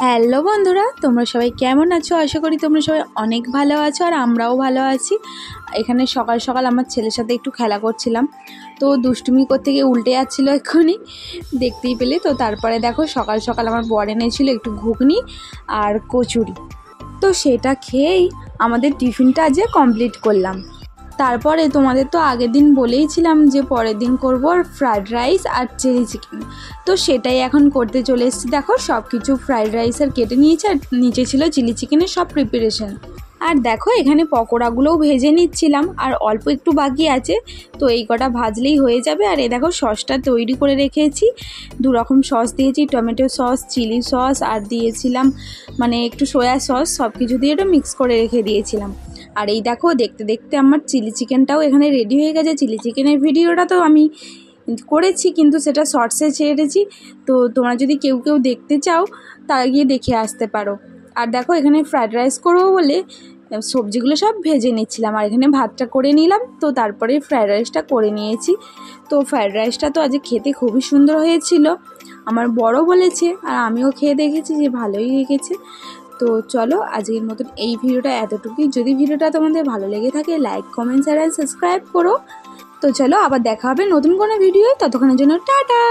Hello বন্ধুরা, তোমরা সবাই কেমন আছো? আশা করি তোমরা সবাই অনেক ভালো আছো আর আমরাও ভালো আছি। এখানে সকাল সকাল আমার ছেলের সাথে একটু খেলা করছিলাম, তো দুষ্টুমি করতে গিয়ে উল্টে যাচ্ছিলো এক্ষুনি, দেখতেই পেলে। তো তারপরে দেখো সকাল সকাল আমার বর এনেছিল একটু ঘুগনি আর কচুরি, তো সেটা খেয়েই আমাদের টিফিনটা আজ কমপ্লিট করলাম। তারপরে তোমাদের তো আগের দিন বলেইছিলাম যে পরের দিন করবো ফ্রায়েড রাইস আর চিলি চিকেন, তো সেটাই এখন করতে চলে এসেছি। দেখো সব কিছু ফ্রায়েড রাইস আর কেটে নিয়েছি, আর নিচে ছিল চিলি চিকেনের সব প্রিপারেশন। আর দেখো এখানে পকোড়াগুলোও ভেজে নিচ্ছিলাম, আর অল্প একটু বাকি আছে, তো এই কটা ভাজলেই হয়ে যাবে। আর এই দেখো সসটা তৈরি করে রেখেছি, দু রকম সস দিয়েছি, টমেটো সস, চিলি সস, আর দিয়েছিলাম মানে একটু সয়া সস, সব কিছু দিয়ে এটা মিক্স করে রেখে দিয়েছিলাম। আর এই দেখো দেখতে দেখতে আমার চিলি চিকেনটাও এখানে রেডি হয়ে গেছে। চিলি চিকেনের ভিডিওটা তো আমি করেছি, কিন্তু সেটা শর্টসে ছেড়েছি, তো তোমরা যদি কেউ দেখতে চাও তারা গিয়ে দেখে আসতে পারো। আর দেখো এখানে ফ্রায়েড রাইস করবো বলে সবজিগুলো সব ভেজে নিচ্ছিলাম, আর এখানে ভাতটা করে নিলাম, তো তারপরে ফ্রায়েড রাইসটা করে নিয়েছি। তো ফ্রায়েড রাইসটা তো আজ খেতে খুবই সুন্দর হয়েছিল, আমার বড় বলেছে আর আমিও খেয়ে দেখেছি যে ভালোই লেগেছে। তো চলো আজকের মতন এই ভিডিওটা এতটুকুই। যদি ভিডিওটা তোমাদের ভালো লেগে থাকে লাইক, কমেন্ট, শেয়ার আর সাবস্ক্রাইব করো। তো চলো আবার দেখা হবে নতুন কোনো ভিডিও, ততক্ষণের জন্য টাটা।